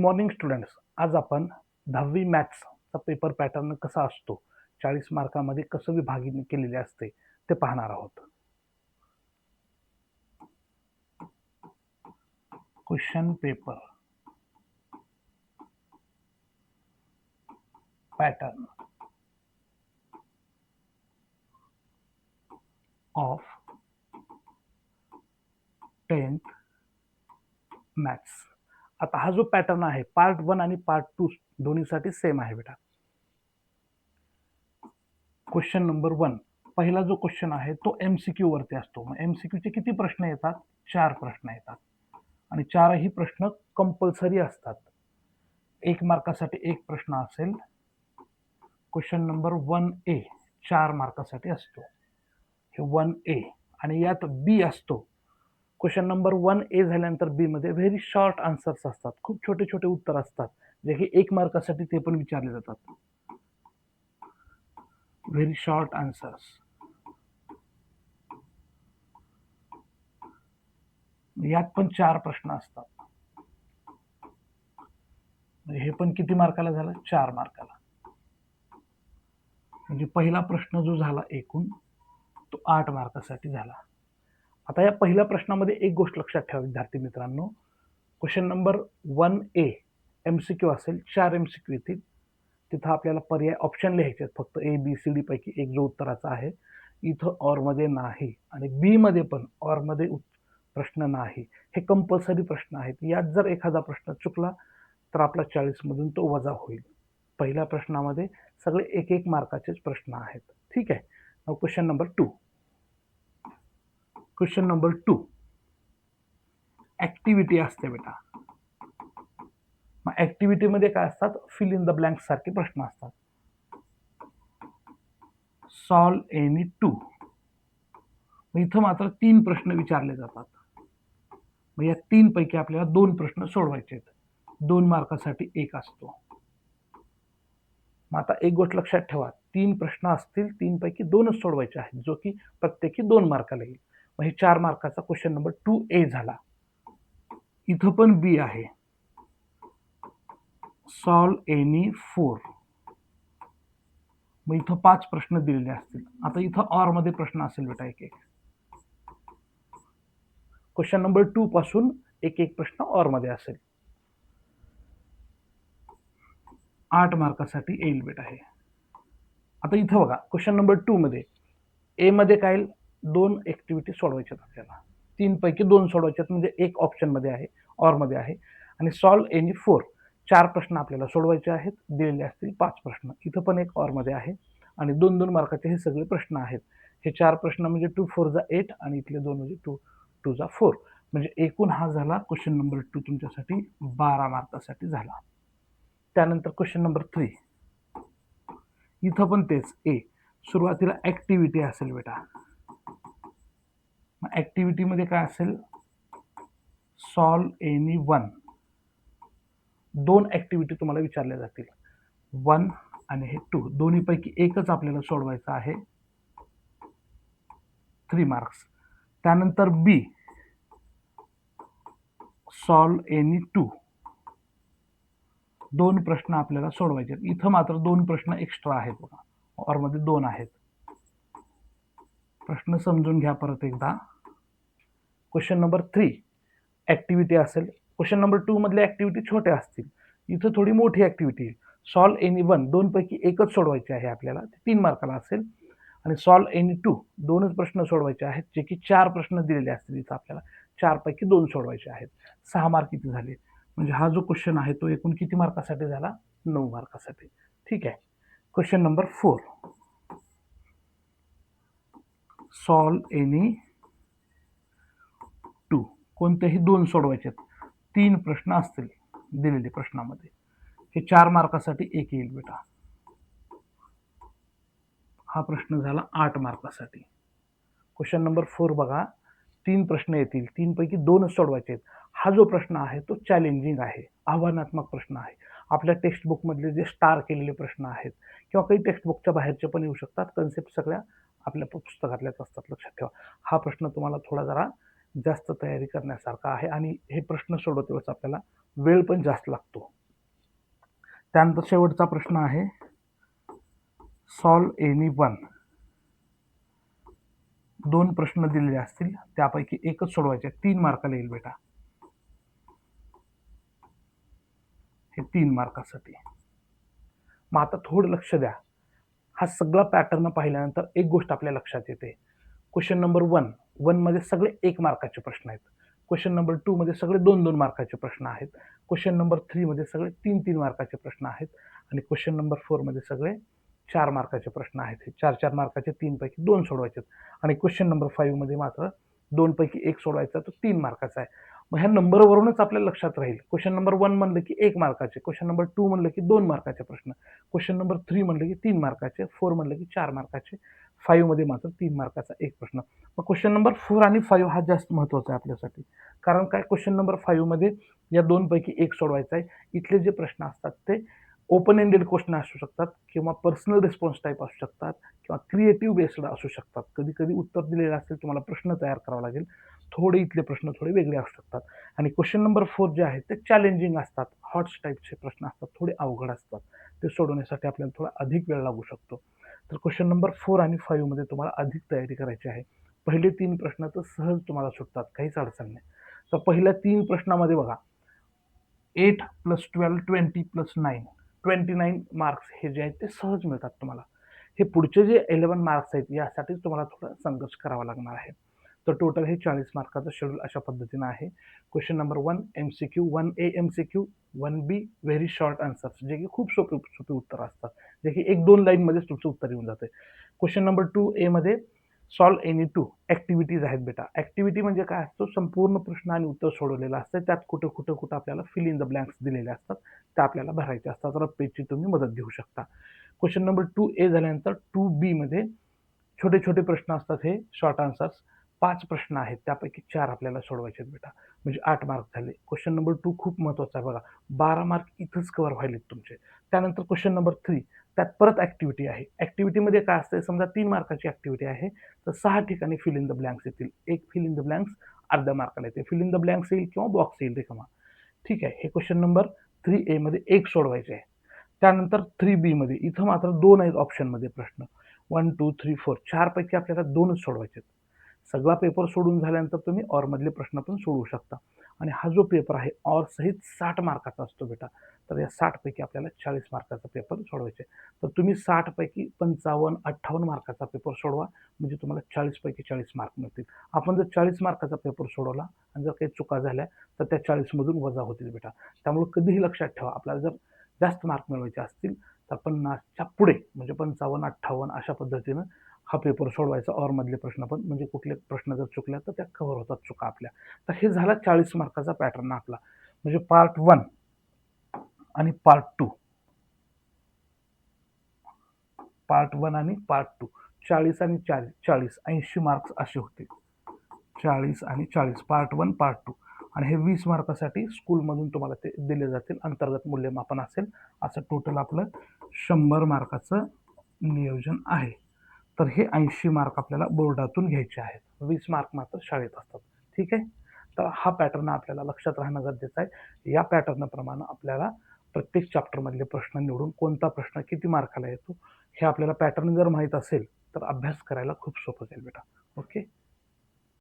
Morning students. आज आपण 10वी मॅथ्सचा पेपर पॅटर्न कसा असतो, 40 मार्कामध्ये कसं विभागणी केलेली असते ते पाहणार आहोत. Question paper pattern of 10th maths. आता हा जो पॅटर्न आहे पार्ट 1 आणि पार्ट 2 दोन्हीसाठी सेम आहे बेटा. क्वेश्चन नंबर 1, पहिला जो क्वेश्चन आहे तो MCQ वरती असतो. मग MCQ चे किती प्रश्न येतात? 4 प्रश्न येतात आणि चारही प्रश्न कंपल्सरी असतात. 1 मार्कासाठी एक प्रश्न असेल. क्वेश्चन नंबर 1A 4 मार्कासाठी असतो, हे 1A. आणि यात B असतो. क्वेश्चन नंबर 1A झाल्यानंतर B मध्ये व्हेरी शॉर्ट आन्सर्स असतात, खूप छोटे छोटे उत्तर असतात, जे की 1 मार्कासाठी ते पण विचारले जातात. Very short answers. यात पण 4 प्रश्न असतात. हे पण किती मार्काला झालं? 4 मार्काला. म्हणजे पहिला प्रश्न जो झाला एकूण तो 8 मार्कासाठी झाला. आता या पहिल्या प्रश्नामध्ये एक गोष्ट लक्षात ठेवा विद्यार्थी मित्रांनो, क्वेश्चन नंबर 1A MCQ असेल, 4 MCQ येतील. तिथं आपल्याला पर्याय ऑप्शन लिहायचे आहेत, फक्त ABCD पैकी एक जो उत्तराचा आहे. इथं ऑर मध्ये नाही आणि बी मध्ये पण ऑर मध्ये प्रश्न नाही. हे कंपल्सरी प्रश्न आहेत. यात जर एखादा प्रश्न चुकला तर आपला 40 मधून तो वजा होईल. पहिल्या प्रश्नामध्ये सगळे 1-1 मार्काचेच प्रश्न आहेत. ठीक आहे. Now question number 2. Question number 2 activity असते बेटा. मग ऍक्टिव्हिटी मध्ये काय असतात? फिल इन द ब्लँक सारखे प्रश्न असतात. Solve any 2. इथं मात्र 3 प्रश्न विचारले जातात. मग या 3 पैकी आपल्याला 2 प्रश्न सोडवायचे आहेत. 2 मार्कासाठी एक असतो. मग आता एक गोष्ट लक्षात ठेवा, 3 प्रश्न असतील, 3 पैकी 2च सोडवायचे आहेत, जो की प्रत्येकी 2 मार्काला येईल. मग हे 4 मार्काचा क्वेश्चन नंबर 2A झाला. इथं पण B आहे, सॉल्व एनी 4. मग इथं 5 प्रश्न दिलेले असतील. आता इथं ऑर मध्ये प्रश्न असेल बेटा एक एक. क्वेश्चन नंबर 2 पासून एक एक प्रश्न ऑर मध्ये असेल. 8 मार्कासाठी येईल बेटा हे. आता इथं बघा, क्वेश्चन नंबर 2 मध्ये ए मध्ये काय 2 ऍक्टिव्हिटी सोडवायच्यात आपल्याला. 3 पैकी 2 सोडवायच्यात, म्हणजे एक ऑप्शन मध्ये आहे, ऑर मध्ये आहे. आणि सॉल्व एनी 4 4 प्रश्न आपल्याला सोडवायचे आहेत. दिलेले असतील 5 प्रश्न. इथं पण एक ऑर मध्ये आहे आणि 2-2 मार्काचे हे सगळे प्रश्न आहेत. हे 4 प्रश्न म्हणजे 2 4 जा 8 आणि इथले 2 म्हणजे 2 2 जा 4. म्हणजे एकूण हा झाला क्वेश्चन नंबर 2 तुमच्यासाठी 12 मार्कासाठी झाला. त्यानंतर क्वेश्चन नंबर 3. इथं पण तेच ए. सुरुवातीला ऍक्टिव्हिटी असेल बेटा. मग ऍक्टिव्हिटी मध्ये काय असेल? Solve any 1. 2 ऍक्टिव्हिटी तुम्हाला विचारल्या जातील, 1 आणि हे 2. दोन्ही पैकी एकच आपल्याला सोडवायचं आहे, 3 मार्क्स. त्यानंतर बी, सॉल्व एनी 2. 2 प्रश्न आपल्याला सोडवायचे. इथं मात्र 2 प्रश्न एक्स्ट्रा आहेत बघा, ऑर मध्ये 2 आहेत. प्रश्न समजून घ्या परत एकदा. क्वेश्चन नंबर 3 ऍक्टिव्हिटी असेल. क्वेश्चन नंबर 2 मधले ऍक्टिव्हिटी छोट्या असतील, इथं थोडी मोठी ऍक्टिव्हिटी येईल. सॉल्व एनी 1 2 पैकी एकच सोडवायचे आहे आपल्याला, 3 मार्काला असेल. आणि सॉल्व एनी 2 2च प्रश्न सोडवायचे आहेत, जे की 4 प्रश्न दिलेले असतील. इथं आपल्याला 4 पैकी 2 सोडवायचे आहेत. 6 मार्क किती झाले? म्हणजे हा जो क्वेश्चन आहे तो एकूण किती मार्कासाठी झाला? 9 मार्कासाठी. ठीक आहे. Question number 4 solve any 2. कोणतेही 2 सोडवायचे आहेत. 3 प्रश्न असतील दिलेले प्रश्नामध्ये. हे 4 मार्कासाठी एक येईल बेटा. हा प्रश्न झाला 8 मार्कासाठी. क्वेश्चन नंबर 4 बघा, 3 प्रश्न येतील, 3 पैकी 2च सोडवायचे आहेत. हा जो प्रश्न आहे तो चॅलेंजिंग आहे, आव्हानात्मक प्रश्न आहे. आपल्या टेक्स्टबुक मधले जे स्टार केलेले प्रश्न आहेत किंवा काही टेक्स्टबुकच्या बाहेरचे पण येऊ शकतात. कन्सेप्ट सगळ्या आपल्या पुस्तकातल्याच असतात, लक्षात ठेवा. हा प्रश्न तुम्हाला थोडा जरा जास्त तयारी करण्यासारखा आहे आणि हे प्रश्न सोडवते वेळेस आपल्याला वेळ पण जास्त लागतो. त्यानंतर शेवटचा प्रश्न आहे सॉल्व एनी वन. 2 प्रश्न दिलेले असतील, त्यापैकी एकच सोडवायचे. 3 मार्काला येईल बेटा. हे 3 मार्कासाठी. मग आता थोडं लक्ष द्या. हा सगळा पॅटर्न पाहिल्यानंतर एक गोष्ट आपल्या लक्षात येते. क्वेश्चन नंबर 1 मध्ये सगळे 1 मार्काचे प्रश्न आहेत. क्वेश्चन नंबर 2 मध्ये सगळे 2-2 मार्काचे प्रश्न आहेत. क्वेश्चन नंबर 3 मध्ये सगळे 3-3 मार्काचे प्रश्न आहेत आणि क्वेश्चन नंबर 4 मध्ये सगळे 4 मार्काचे प्रश्न आहेत. हे 4-4 मार्काचे 3 पैकी 2 सोडवायचे आणि क्वेश्चन नंबर 5 मध्ये मात्र 2 पैकी 1 सोडवायचा, तो 3 मार्काचा आहे. मग ह्या नंबरवरूनच आपल्याला लक्षात राहील. क्वेश्चन नंबर 1 म्हणलं की 1 मार्काचे, क्वेश्चन नंबर 2 म्हणलं की 2 मार्काचे प्रश्न, क्वेश्चन नंबर 3 म्हणलं की 3 मार्काचे, 4 म्हणलं की 4 मार्काचे, 5 मध्ये मात्र 3 मार्काचा एक प्रश्न. मग क्वेश्चन नंबर 4 आणि 5 हा जास्त महत्त्वाचा आहे आपल्यासाठी. कारण काय, क्वेश्चन नंबर 5 मध्ये या 2 पैकी 1 सोडवायचा आहे. इथले जे प्रश्न असतात ते ओपन एंडेड क्वेश्चन असू शकतात किंवा पर्सनल रिस्पॉन्स टाईप असू शकतात किंवा क्रिएटिव्ह बेस्ड असू शकतात. कधी कधी उत्तर दिलेलं असेल, तुम्हाला प्रश्न तयार करावा लागेल. थोडे इथले प्रश्न थोडे वेगळे असू शकतात. आणि क्वेश्चन नंबर 4 जे आहे ते चॅलेंजिंग असतात, हॉट्स टाईपचे प्रश्न असतात, थोडे अवघड असतात. ते सोडवण्यासाठी आपल्याला थोडा अधिक वेळ लागू शकतो. तर क्वेश्चन नंबर 4 आणि 5 मध्ये तुम्हाला अधिक तयारी करायची आहे. पहिले 3 प्रश्न तर सहज तुम्हाला सुटतात, काहीच अडचण नाही. तर पहिल्या 3 प्रश्नामध्ये बघा, 8 + 12 20 + 9 29 मार्क्स हे जे आहेत ते सहज मिळतात तुम्हाला. हे पुढचे जे 11 मार्क्स आहेत यासाठीच तुम्हाला थोडा संघर्ष करावा लागणार आहे. तर टोटल हे 40 मार्काचं शेड्यूल अशा पद्धतीनं आहे. Question number 1 MCQ, 1A MCQ, 1B very short answers, जे की खूप सोपे सोपे उत्तर असतात, जे की 1-2 लाईनमध्येच तुमचं उत्तर येऊन जाते. क्वेश्चन नंबर 2A मध्ये सॉल्व एनी 2 ॲक्टिव्हिटीज आहेत बेटा. ॲक्टिव्हिटी म्हणजे काय असतो, संपूर्ण प्रश्न आणि उत्तर सोडवलेलं असतं. त्यात कुठं आपल्याला फिल इन द ब्लँक्स दिलेले असतात, त्या आपल्याला भरायचे असतात. रप्पेची तुम्ही मदत घेऊ शकता. क्वेश्चन नंबर 2A झाल्यानंतर 2B मध्ये छोटे छोटे प्रश्न असतात, हे शॉर्ट आन्सर्स. 5 प्रश्न आहेत, त्यापैकी 4 आपल्याला सोडवायचे आहेत बेटा, म्हणजे 8 मार्क झाले. क्वेश्चन नंबर 2 खूप महत्त्वाचा आहे बघा, 12 मार्क इथंच कव्हर व्हायलेत तुमचे. त्यानंतर क्वेश्चन नंबर 3, त्यात परत ॲक्टिव्हिटी आहे. ॲक्टिव्हिटीमध्ये काय असतं, समजा 3 मार्काची ॲक्टिव्हिटी आहे, तर 6 ठिकाणी फिल इन द ब्लँक्स येतील. एक फिल इन द ब्लँक्स अर्ध्या मार्काला येते. फिल इन द ब्लँक्स येईल किंवा बॉक्स येईल रिकामा. ठीक आहे, हे क्वेश्चन नंबर 3A मध्ये 1 सोडवायचे आहे. त्यानंतर 3B मध्ये इथं मात्र 2 आहेत ऑप्शनमध्ये प्रश्न. 1, 2, 3, 4 4 पैकी आपल्याला 2च सोडवायचे आहेत. सगळा पेपर सोडून झाल्यानंतर तुम्ही ऑर मधले प्रश्न पण सोडवू शकता. आणि हा जो पेपर आहे ऑर सहित 60 मार्काचा असतो बेटा. तर या 60 पैकी आपल्याला 40 मार्काचा पेपर सोडवायचे. तर तुम्ही 60 पैकी 55, 58 मार्काचा पेपर सोडवा, म्हणजे तुम्हाला 40 पैकी 40 मार्क मिळतील. आपण जर 40 मार्काचा पेपर सोडवला आणि जर काही चुका झाल्या तर त्या 40 मधून वजा होतील बेटा. त्यामुळे कधीही लक्षात ठेवा, आपल्याला जर जास्त मार्क मिळवायचे असतील तर 50च्या पुढे म्हणजे 55, 58 अशा पद्धतीनं हा पेपर सोडवायचा. ऑर मधले प्रश्न पण, म्हणजे कुठले प्रश्न जर चुकल्या तर त्या कव्हर होतात चुका आपल्या. तर हे झाला 40 मार्काचा पॅटर्न आपला, म्हणजे पार्ट 1 आणि पार्ट 2. पार्ट 1 आणि पार्ट 2 40 आणि 40 80 मार्क्स असे होते. 40 आणि 40 पार्ट 1 पार्ट 2. आणि हे 20 मार्कासाठी स्कूलमधून तुम्हाला ते दिले जातील, अंतर्गत मूल्यमापन असेल. असं टोटल आपलं 100 मार्काचं नियोजन आहे. तर हे 80 मार्क आपल्याला बोर्डातून घ्यायचे आहेत. 20 मार्क मात्र शाळेत असतात. ठीक आहे. तर हा पॅटर्न आपल्याला लक्षात राहणं गरजेचं आहे. या पॅटर्नप्रमाणे आपल्याला प्रत्येक चॅप्टरमधले प्रश्न निवडून कोणता प्रश्न किती मार्काला येतो हे आपल्याला पॅटर्न जर माहीत असेल तर अभ्यास करायला खूप सोपं जाईल बेटा. ओके.